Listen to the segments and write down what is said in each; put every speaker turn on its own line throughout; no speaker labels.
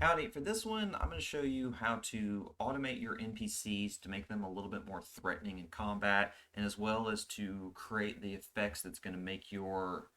Howdy, for this one, I'm going to show you how to automate your NPCs to make them a little bit more threatening in combat, and as well as to create the effects that's going to make your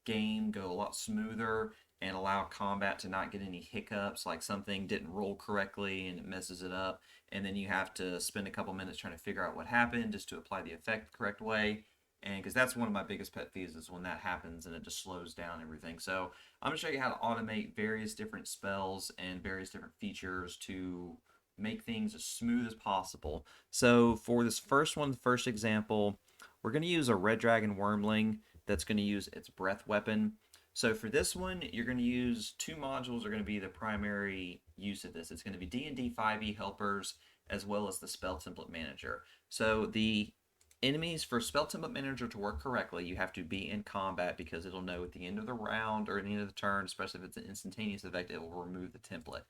game go a lot smoother and allow combat to not get any hiccups, like something didn't roll correctly and it messes it up, and then you have to spend a couple minutes trying to figure out what happened just to apply the effect the correct way. And because that's one of my biggest pet peeves is when that happens and it just slows down everything. So I'm going to show you how to automate various different spells and various different features to make things as smooth as possible. So for this first one, the first example, we're going to use a red dragon wormling that's going to use its breath weapon. So for this one, you're going to use two modules are going to be the primary use of this. It's going to be D&D 5e helpers as well as the spell template manager. So the enemies for spell template manager to work correctly, you have to be in combat because it'll know at the end of the round or at the end of the turn, especially if it's an instantaneous effect, it will remove the template.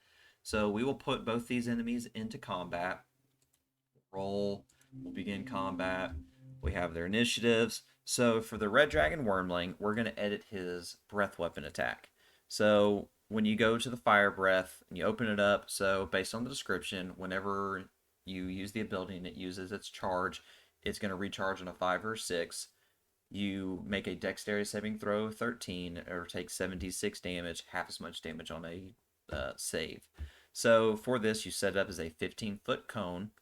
So we will put both these enemies into combat. Roll, we'll begin combat. We have their initiatives. So for the red dragon wormling, we're going to edit his breath weapon attack. So when you go to the fire breath and you open it up, so based on the description, whenever you use the ability and it uses its charge, it's going to recharge on a 5 or 6. You make a dexterity saving throw of 13 or take 76 damage, half as much damage on a save. So for this, you set it up as a 15-foot cone.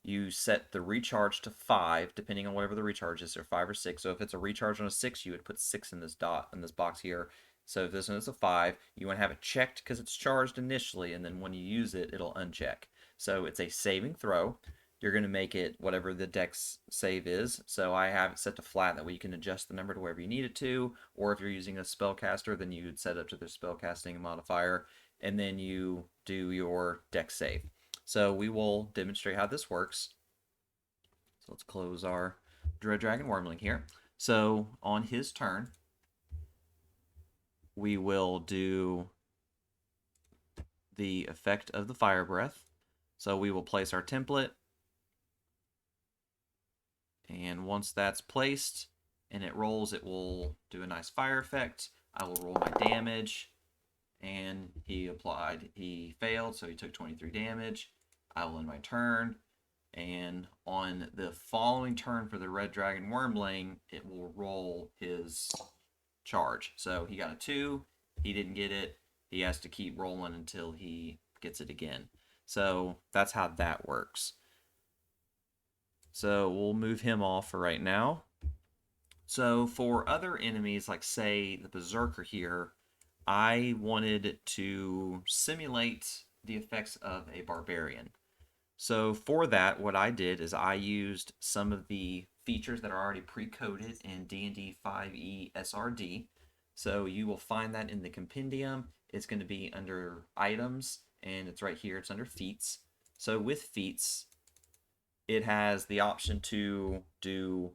You set the recharge to 5, depending on whatever the recharge is, or 5 or 6. So if it's a recharge on a 6, you would put 6 in this dot in this box here. So if this one is a 5, you want to have it checked because it's charged initially, and then when you use it, it'll uncheck. So it's a saving throw. You're going to make it whatever the dex save is. So I have it set to flat. That way you can adjust the number to wherever you need it to. Or if you're using a spellcaster, then you would set it up to the spellcasting modifier. And then you do your dex save. So we will demonstrate how this works. So let's close our Dread Dragon Wormling here. So on his turn, we will do the effect of the fire breath. So we will place our template. And once that's placed and it rolls, it will do a nice fire effect. I will roll my damage. And he failed, so he took 23 damage. I will end my turn. And on the following turn for the Red Dragon Wormling, it will roll his charge. So he got a 2. He didn't get it. He has to keep rolling until he gets it again. So that's how that works. So we'll move him off for right now. So for other enemies, like say the Berserker here, I wanted to simulate the effects of a Barbarian. So for that, what I did is I used some of the features that are already pre-coded in D&D 5e SRD. So you will find that in the compendium. It's going to be under items, and it's right here. It's under feats. So with feats, it has the option to do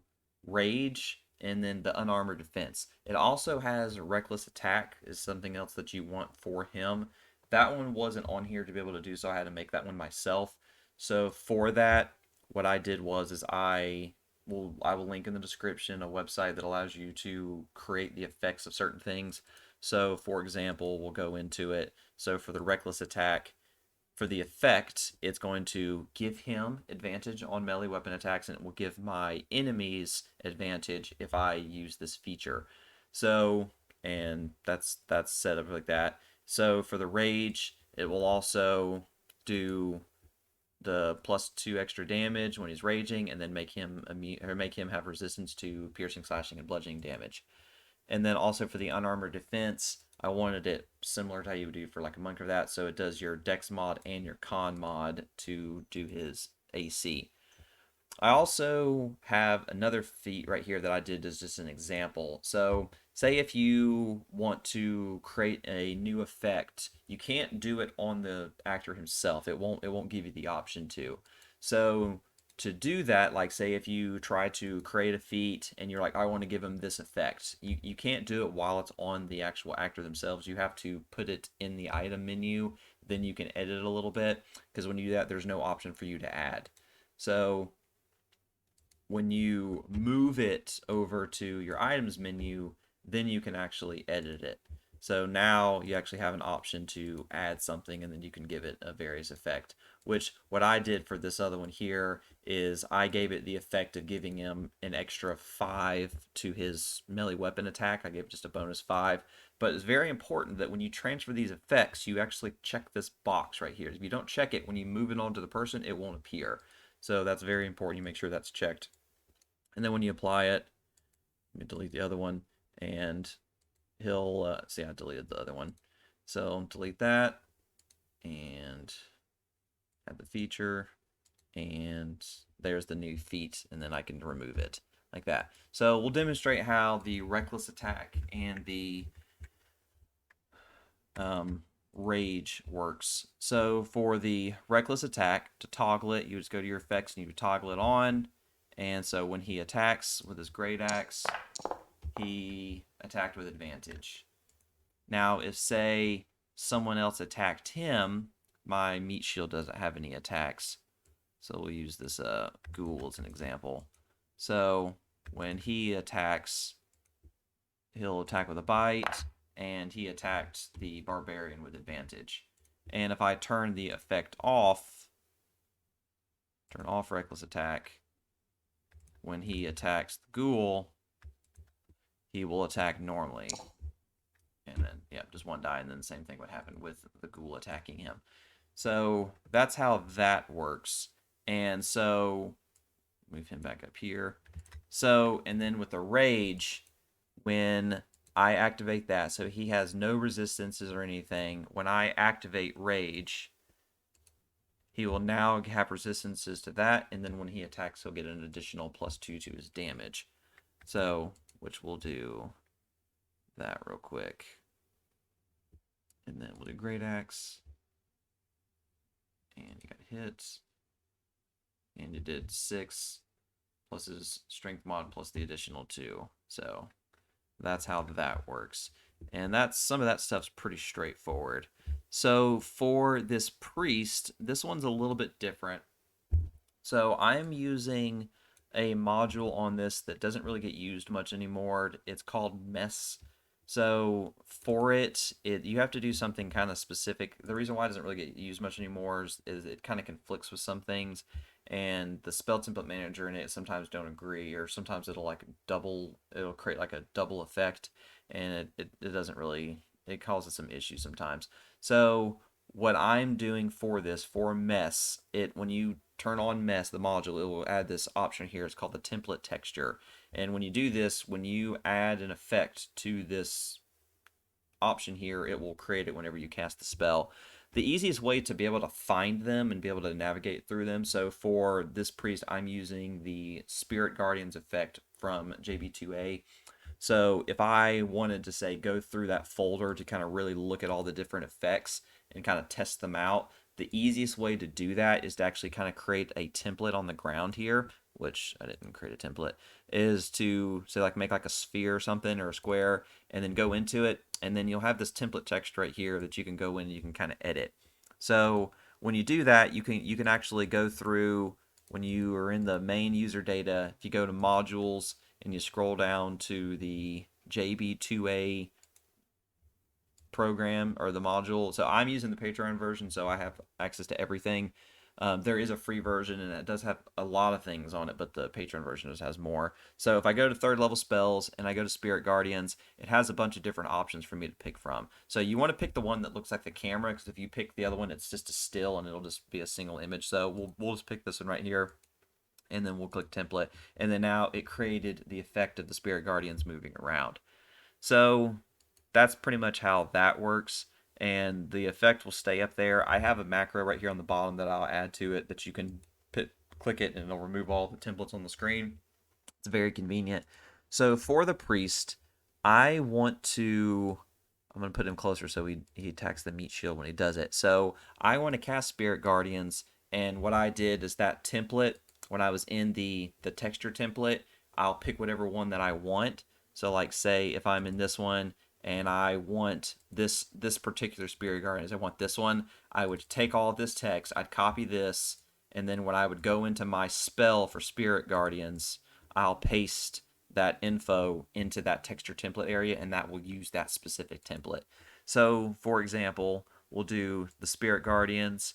rage and then the unarmored defense. It also has reckless attack is something else that you want for him. That one wasn't on here to be able to do, so I had to make that one myself. So for that, what I did was I will link in the description a website that allows you to create the effects of certain things. So for example, we'll go into it. So for the reckless attack, for the effect, it's going to give him advantage on melee weapon attacks, and it will give my enemies advantage if I use this feature. So, and that's set up like that. So for the rage, it will also do the +2 extra damage when he's raging, and then make him have resistance to piercing, slashing, and bludgeoning damage. And then also for the unarmored defense, I wanted it similar to how you would do for like a monk or that. So it does your dex mod and your con mod to do his AC. I also have another feat right here that I did as just an example. So say if you want to create a new effect, you can't do it on the actor himself. It won't give you the option to. So to do that, like say if you try to create a feat and you're like, I want to give him this effect, you can't do it while it's on the actual actor themselves. You have to put it in the item menu, then you can edit it a little bit, because when you do that, there's no option for you to add. So when you move it over to your items menu, then you can actually edit it. So now you actually have an option to add something and then you can give it a various effect, which what I did for this other one here is I gave it the effect of giving him an extra 5 to his melee weapon attack. I gave just a bonus 5. But it's very important that when you transfer these effects, you actually check this box right here. If you don't check it, when you move it onto the person, it won't appear. So that's very important. You make sure that's checked. And then when you apply it, let me delete the other one, and he'll see, I deleted the other one. So delete that and add the feature, and there's the new feat, and then I can remove it like that. So we'll demonstrate how the reckless attack and the rage works. So for the reckless attack, to toggle it, you just go to your effects and you toggle it on. And so when he attacks with his great axe, he attacked with advantage. Now, if say someone else attacked him, my meat shield doesn't have any attacks. So we'll use this ghoul as an example. So when he attacks, he'll attack with a bite, and he attacked the barbarian with advantage. And if I turn the effect off, turn off reckless attack, when he attacks the ghoul, he will attack normally. And then, yeah, just one die, and then the same thing would happen with the ghoul attacking him. So that's how that works. And so, move him back up here. So, and then with the rage, when I activate that, so he has no resistances or anything. When I activate rage, he will now have resistances to that, and then when he attacks, he'll get an additional +2 to his damage. So, which we'll do that real quick. And then we'll do great axe. And he got hit. And it did 6 plus his strength mod plus the additional 2. So that's how that works. And that's some of that stuff's pretty straightforward. So for this priest, this one's a little bit different. So I'm using a module on this that doesn't really get used much anymore. It's called Mess. So for it, you have to do something kind of specific. The reason why it doesn't really get used much anymore is it kind of conflicts with some things, and the spell template manager in it sometimes don't agree, or sometimes it'll create like a double effect, and it doesn't really, it causes some issues sometimes. So what I'm doing for this, for Mess, when you turn on Mess, the module, it will add this option here. It's called the template texture. And when you do this, when you add an effect to this option here, it will create it whenever you cast the spell. The easiest way to be able to find them and be able to navigate through them, so for this priest, I'm using the Spirit Guardians effect from JB2A. So if I wanted to say go through that folder to kind of really look at all the different effects and kind of test them out, the easiest way to do that is to actually kind of create a template on the ground here, which I didn't create a template, is to say like make like a sphere or something or a square, and then go into it, and then you'll have this template text right here that you can go in and you can kind of edit. So when you do that, you can actually go through, when you are in the main user data, if you go to modules and you scroll down to the JB2A program or the module. So I'm using the Patreon version, so I have access to everything. There is a free version, and it does have a lot of things on it, but the Patreon version just has more. So if I go to 3rd level spells and I go to Spirit Guardians, it has a bunch of different options for me to pick from. So you want to pick the one that looks like the camera, because if you pick the other one, it's just a still and it'll just be a single image. So we'll just pick this one right here, and then we'll click template, and then now it created the effect of the Spirit Guardians moving around. So that's pretty much how that works, and the effect will stay up there. I have a macro right here on the bottom that I'll add to it that you can click it and it'll remove all the templates on the screen. It's very convenient. So for the priest, I'm going to put him closer so he attacks the meat shield when he does it. So I want to cast Spirit Guardians, and what I did is that template, when I was in the texture template, I'll pick whatever one that I want. So like say if I'm in this one and I want this particular Spirit Guardians, I want this one, I would take all of this text, I'd copy this, and then when I would go into my spell for Spirit Guardians, I'll paste that info into that texture template area, and that will use that specific template. So, for example, we'll do the Spirit Guardians.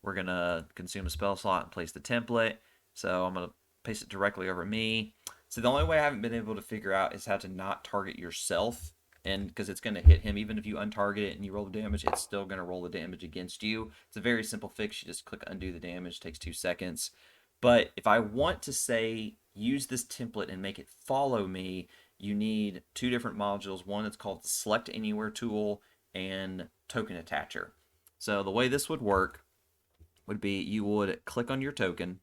We're going to consume a spell slot and place the template. So I'm going to paste it directly over me. So the only way I haven't been able to figure out is how to not target yourself, and because it's going to hit him even if you untarget it and you roll the damage, it's still going to roll the damage against you. It's a very simple fix. You just click undo the damage. It takes 2 seconds. But if I want to say use this template and make it follow me, you need 2 different modules. One that's called the Select Anywhere tool and Token Attacher. So the way this would work would be you would click on your token.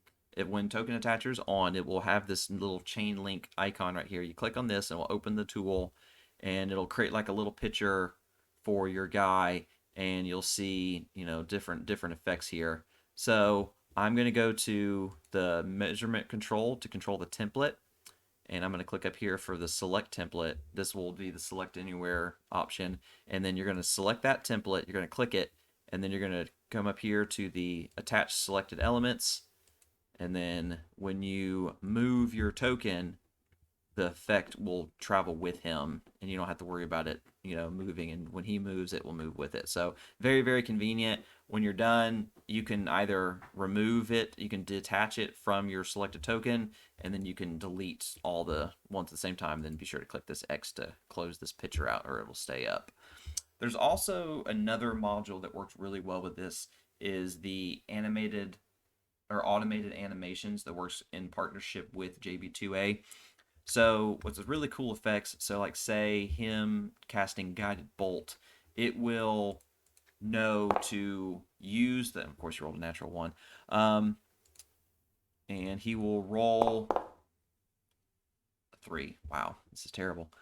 When Token Attacher is on, it will have this little chain link icon right here. You click on this and it will open the tool, and it'll create like a little picture for your guy, and you'll see, you know, different effects here. So I'm going to go to the measurement control to control the template, and I'm going to click up here for the select template. This will be the select anywhere option, and then you're going to select that template, you're going to click it, and then you're going to come up here to the attach selected elements, and then when you move your token, the effect will travel with him, and you don't have to worry about it, you know, moving, and when he moves, it will move with it. So very, very convenient. When you're done, you can either remove it, you can detach it from your selected token, and then you can delete all the ones at the same time. Then be sure to click this X to close this picture out, or it will stay up. There's also another module that works really well with this, is the animated or automated animations that works in partnership with JB2A. So what's a really cool effects, so like say him casting Guided Bolt, it will know to use the, of course you rolled a natural 1, and he will roll a 3. Wow, this is terrible.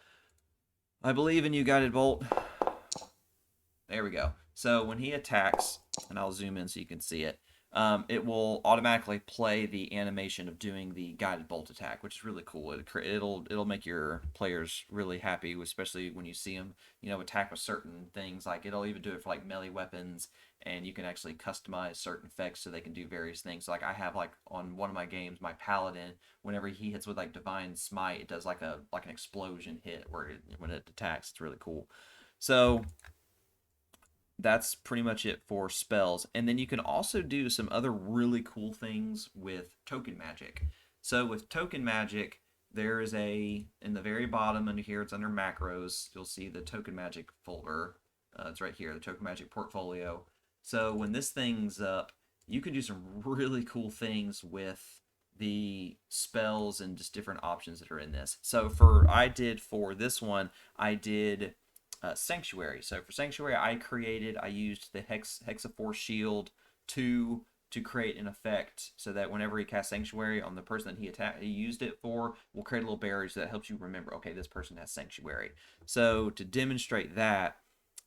I believe in you, Guided Bolt. There we go. So when he attacks, and I'll zoom in so you can see it, it will automatically play the animation of doing the guided bolt attack, which is really cool. It'll make your players really happy, especially when you see them, you know, attack with certain things. Like it'll even do it for like melee weapons, and you can actually customize certain effects so they can do various things. Like I have like on one of my games, my paladin, whenever he hits with like divine smite, it does like an explosion hit when it attacks. It's really cool. So that's pretty much it for spells. And then you can also do some other really cool things with token magic. So with token magic, there is in the very bottom under here, it's under macros, you'll see the token magic folder. It's right here, the token magic portfolio. So when this thing's up, you can do some really cool things with the spells and just different options that are in this. So for this one, I did Sanctuary. So for Sanctuary, I used the Hexaforce Shield to create an effect so that whenever he casts Sanctuary on the person that he used it for, will create a little barrier so that helps you remember, okay, this person has Sanctuary. So to demonstrate that,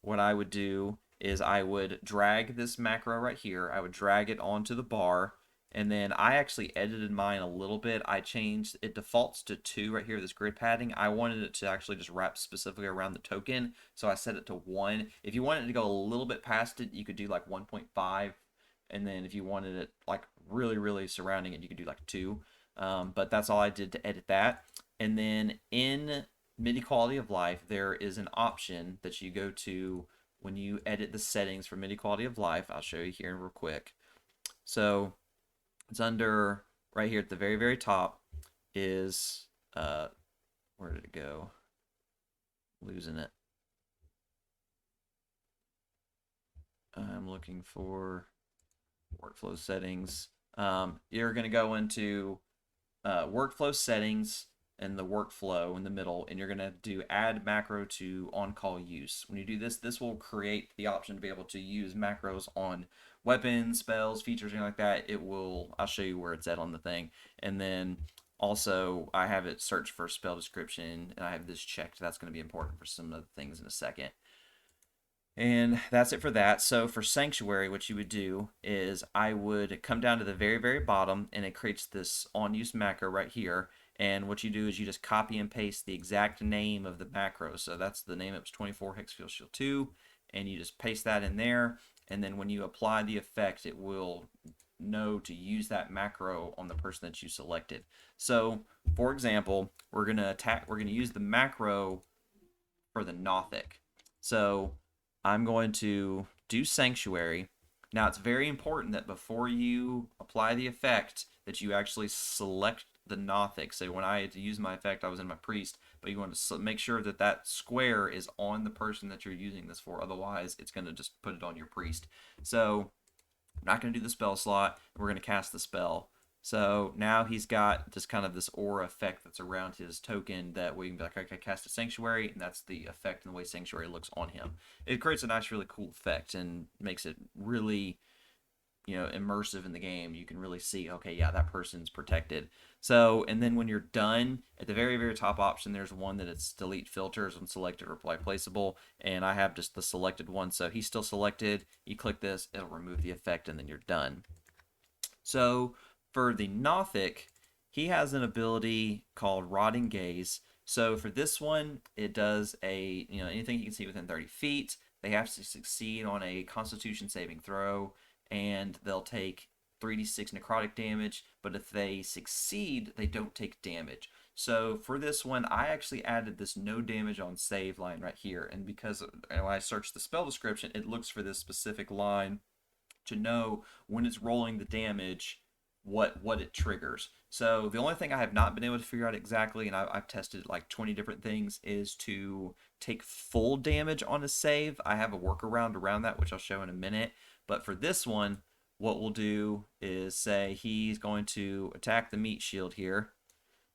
what I would do is I would drag this macro right here. I would drag it onto the bar, and then I actually edited mine a little bit. I changed, it defaults to 2 right here, this grid padding. I wanted it to actually just wrap specifically around the token, so I set it to 1. If you wanted to go a little bit past it, you could do like 1.5, and then if you wanted it like really, really surrounding it, you could do like 2. But that's all I did to edit that. And then in Midi Quality of Life, there is an option that you go to when you edit the settings for Midi Quality of Life. I'll show you here real quick. So it's under right here at the very, very top is, where did it go? Losing it. I'm looking for workflow settings. You're going to go into workflow settings and the workflow in the middle, and you're going to do add macro to on-call use. When you do this, this will create the option to be able to use macros on weapons, spells, features, anything like that. I'll show you where it's at on the thing. And then also I have it search for spell description, and I have this checked. That's going to be important for some of the things in a second. And that's it for that. So for Sanctuary, what you would do is I would come down to the very, very bottom, and it creates this on-use macro right here. And what you do is you just copy and paste the exact name of the macro. So that's the name. It was 24 Hexafield Shield 2, and you just paste that in there. And then when you apply the effect, it will know to use that macro on the person that you selected. So, for example, we're going to use the macro for the Nothic. So, I'm going to do Sanctuary. Now, it's very important that before you apply the effect that you actually select the Nothic. So when I had to use my effect, I was in my priest, but you want to make sure that that square is on the person that you're using this for. Otherwise, it's going to just put it on your priest. So I'm not going to do the spell slot. We're going to cast the spell. So now he's got just kind of this aura effect that's around his token that we can be like, okay, cast a Sanctuary, and that's the effect and the way Sanctuary looks on him. It creates a nice, really cool effect and makes it really, immersive in the game. You can really see, okay, yeah, that person's protected. So, and then when you're done, at the very, very top option, there's one that it's delete filters on selected or apply placeable, and I have just the selected one, so he's still selected. You click this, it'll remove the effect, and then you're done. So, for the Nothic, he has an ability called Rotting Gaze. So for this one, it does anything you can see within 30 feet. They have to succeed on a Constitution saving throw, and they'll take 3d6 necrotic damage, but if they succeed, they don't take damage. So for this one, I actually added this no damage on save line right here, and because when I search the spell description, it looks for this specific line to know when it's rolling the damage what it triggers. So the only thing I have not been able to figure out exactly, and I've tested like 20 different things, is to take full damage on a save. I have a workaround around that, which I'll show in a minute. But for this one, what we'll do is say he's going to attack the meat shield here.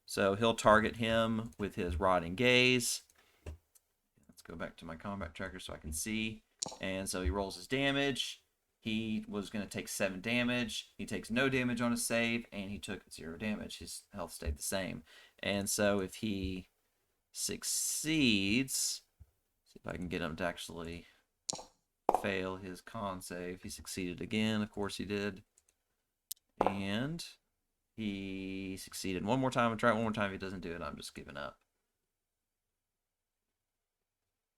So he'll target him with his Rotting Gaze. Let's go back to my combat tracker so I can see. And so he rolls his damage. He was going to take 7 damage. He takes no damage on a save, and he took 0 damage. His health stayed the same. And so if he succeeds, see if I can get him to actually fail his con save. He succeeded again. Of course he did. And he succeeded one more time. I'll try it one more time. If he doesn't do it, I'm just giving up.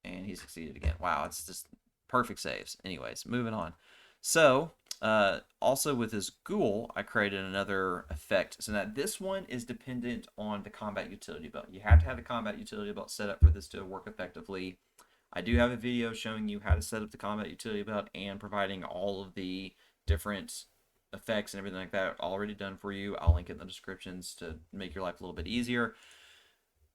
And he succeeded again. Wow, it's just perfect saves. Anyways, moving on. So, also with his ghoul, I created another effect. So now this one is dependent on the combat utility belt. You have to have the combat utility belt set up for this to work effectively. I do have a video showing you how to set up the combat utility belt and providing all of the different effects and everything like that already done for you. I'll link it in the descriptions to make your life a little bit easier.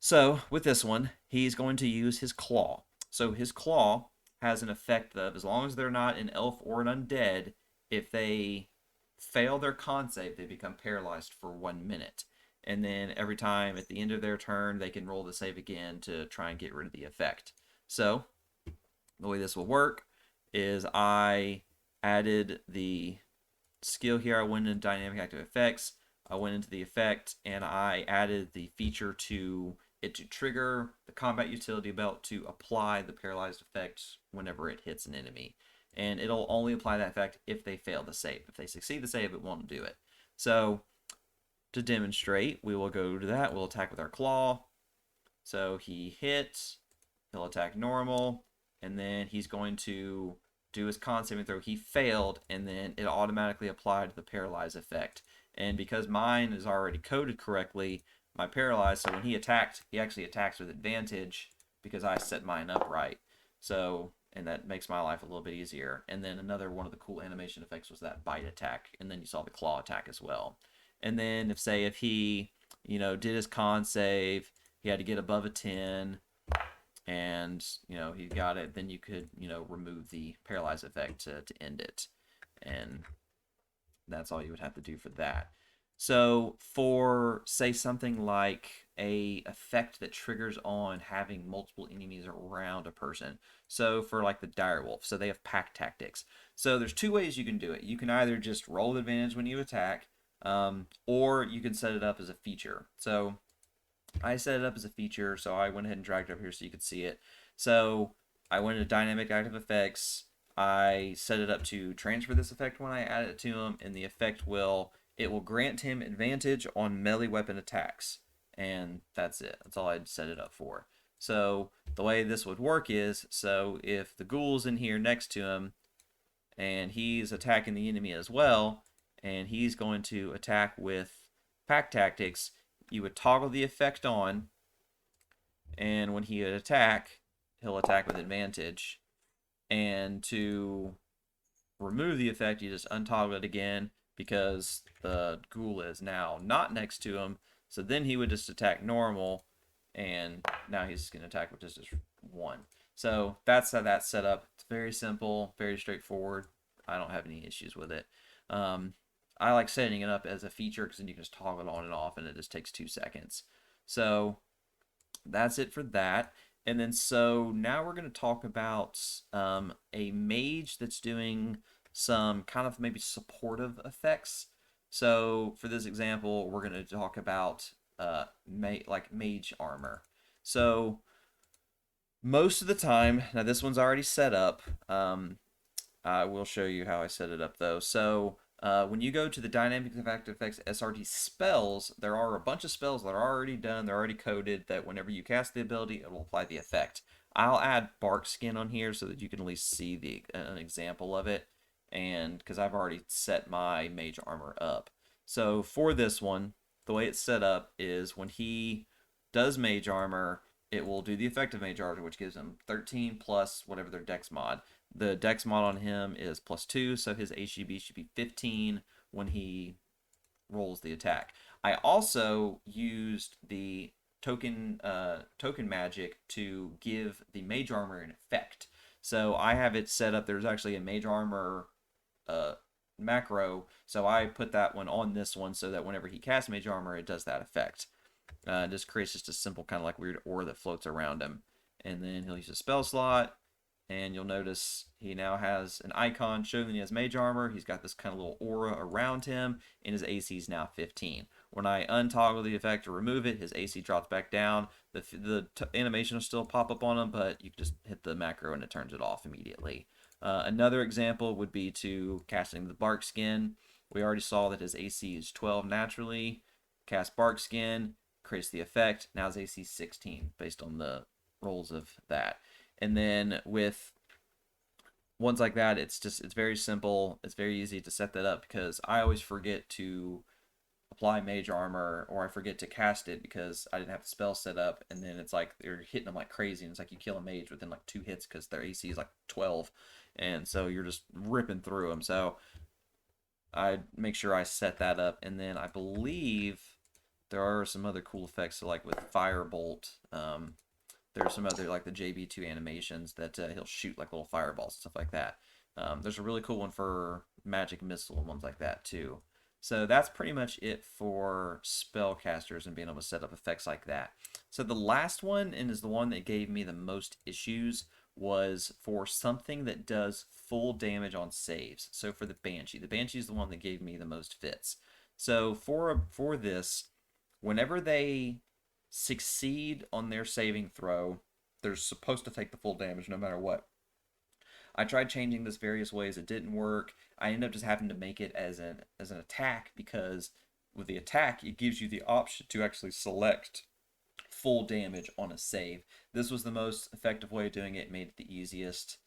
So with this one, he's going to use his claw. So his claw has an effect of, as long as they're not an elf or an undead, if they fail their con save, they become paralyzed for 1 minute. And then every time at the end of their turn, they can roll the save again to try and get rid of the effect. So the way this will work is I added the skill here. I went into dynamic active effects. I went into the effect and I added the feature to it to trigger the combat utility belt to apply the paralyzed effect whenever it hits an enemy. And it'll only apply that effect if they fail the save. If they succeed the save, it won't do it. So to demonstrate, we will go to that. We'll attack with our claw. So he hits, he'll attack normal, and then he's going to do his con saving throw. He failed, and then it automatically applied the paralyze effect. And because mine is already coded correctly, my paralyze, so when he attacked, he actually attacks with advantage because I set mine up right. So, and that makes my life a little bit easier. And then another one of the cool animation effects was that bite attack, and then you saw the claw attack as well. And then if he, did his con save, he had to get above a 10, and, he got it, then you could, remove the paralyze effect to end it. And that's all you would have to do for that. So for, say, something like a effect that triggers on having multiple enemies around a person. So for like the direwolf, so they have Pact Tactics. So there's 2 ways you can do it. You can either just roll with advantage when you attack, or you can set it up as a feature. So I set it up as a feature, so I went ahead and dragged it up here so you could see it. So I went into dynamic active effects. I set it up to transfer this effect when I add it to him, and the effect will grant him advantage on melee weapon attacks. And that's it. That's all I'd set it up for. So the way this would work is, so if the ghoul's in here next to him, and he's attacking the enemy as well, and he's going to attack with Pact Tactics, you would toggle the effect on, and when he would attack, he'll attack with advantage. And to remove the effect, you just untoggle it again because the ghoul is now not next to him. So then he would just attack normal, and now he's going to attack with just one. So that's how that's set up. It's very simple, very straightforward. I don't have any issues with it. I like setting it up as a feature because then you can just toggle it on and off, and it just takes 2 seconds. So that's it for that. And then so now we're going to talk about a mage that's doing some kind of maybe supportive effects. So for this example, we're going to talk about like mage armor. So most of the time, now this one's already set up. I will show you how I set it up though. So when you go to the Dynamic Effects SRD spells, there are a bunch of spells that are already done, they're already coded, that whenever you cast the ability, it will apply the effect. I'll add Bark Skin on here so that you can at least see an example of it, and because I've already set my Mage Armor up. So for this one, the way it's set up is when he does Mage Armor, it will do the effect of Mage Armor, which gives him 13 plus whatever their Dex mod. The Dex mod on him is +2, so his HGB should be 15 when he rolls the attack. I also used the token magic to give the Mage Armor an effect. So I have it set up. There's actually a Mage Armor macro, so I put that one on this one so that whenever he casts Mage Armor, it does that effect. It just creates just a simple kind of like weird aura that floats around him. And then he'll use a spell slot, and you'll notice he now has an icon showing that he has Mage Armor. He's got this kind of little aura around him, and his AC is now 15. When I untoggle the effect or remove it, his AC drops back down. The animation will still pop up on him, but you can just hit the macro and it turns it off immediately. Another example would be to casting the Bark Skin. We already saw that his AC is 12 naturally. Cast Bark Skin, creates the effect. Now his AC is 16 based on the rolls of that. And then with ones like that, it's very simple. It's very easy to set that up because I always forget to apply Mage Armor, or I forget to cast it because I didn't have the spell set up, and then it's like they're hitting them like crazy, and it's like you kill a mage within like 2 hits because their AC is like 12, and so you're just ripping through them. So I make sure I set that up, and then I believe there are some other cool effects, so like with Firebolt, there are some other like the JB2 animations that he'll shoot like little fireballs and stuff like that. There's a really cool one for Magic Missile and ones like that too. So that's pretty much it for spellcasters and being able to set up effects like that. So the last one, and is the one that gave me the most issues, was for something that does full damage on saves. So for the Banshee. The Banshee is the one that gave me the most fits. So for this, whenever they succeed on their saving throw, they're supposed to take the full damage no matter what. I tried changing this various ways. It didn't work. I ended up just having to make it as an attack, because with the attack, it gives you the option to actually select full damage on a save. This was the most effective way of doing it. It made it the easiest,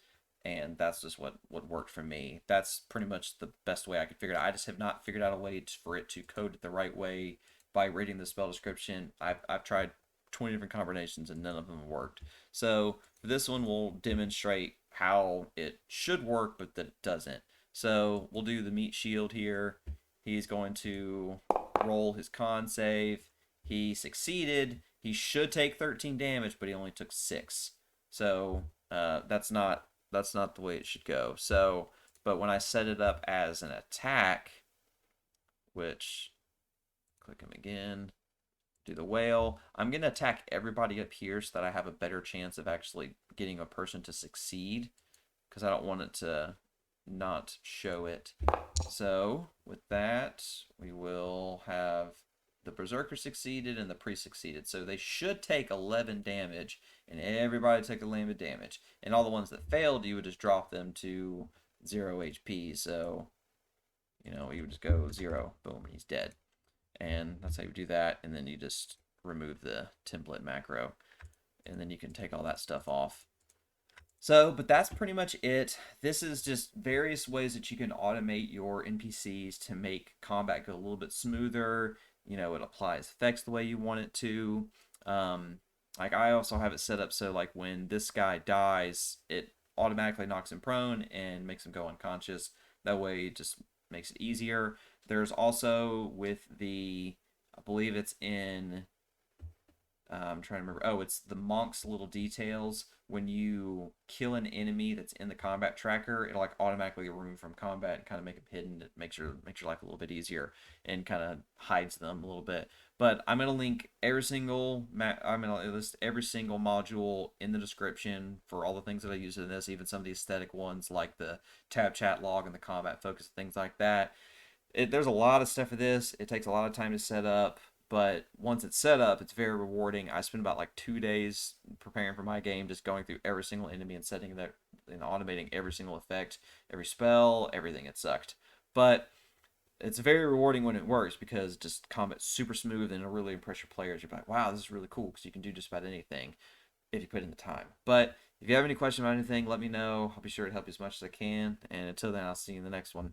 and that's just what worked for me. That's pretty much the best way I could figure it out. I just have not figured out a way for it to code it the right way by reading the spell description. I've tried 20 different combinations and none of them worked. So for this one, we'll demonstrate how it should work, but that it doesn't. So we'll do the meat shield here. He's going to roll his con save. He succeeded. He should take 13 damage, but he only took 6. So that's not the way it should go. So, but when I set it up as an attack, which, click him again, do the Wail, I'm going to attack everybody up here so that I have a better chance of actually getting a person to succeed, because I don't want it to not show it. So with that, we will have the Berserker succeeded and the Priest succeeded. So they should take 11 damage, and everybody took 11 damage. And all the ones that failed, you would just drop them to 0 HP. So, you know, you would just go 0, boom, he's dead. And that's how you do that. And then you just remove the template macro, and then you can take all that stuff off. But that's pretty much it. This is just various ways that you can automate your NPCs to make combat go a little bit smoother. It applies effects the way you want it to. Um, like I also have it set up so like when this guy dies, it automatically knocks him prone and makes him go unconscious. That way, it just makes it easier. There's also with I believe it's in I'm trying to remember. Oh, it's the monk's little details. When you kill an enemy that's in the combat tracker, it'll like automatically remove from combat and kind of make them hidden. It makes your life a little bit easier and kind of hides them a little bit. But I'm gonna link I'm gonna list every single module in the description for all the things that I use in this, even some of the aesthetic ones like the tab chat log and the combat focus, things like that. There's a lot of stuff for this. It takes a lot of time to set up, but once it's set up, it's very rewarding. I spent about like 2 days preparing for my game, just going through every single enemy and setting that and automating every single effect, every spell, everything. It sucked, but it's very rewarding when it works because just combat's super smooth and it'll really impress your players. You're like, wow, this is really cool because you can do just about anything if you put in the time. But if you have any questions about anything, let me know. I'll be sure to help you as much as I can. And until then, I'll see you in the next one.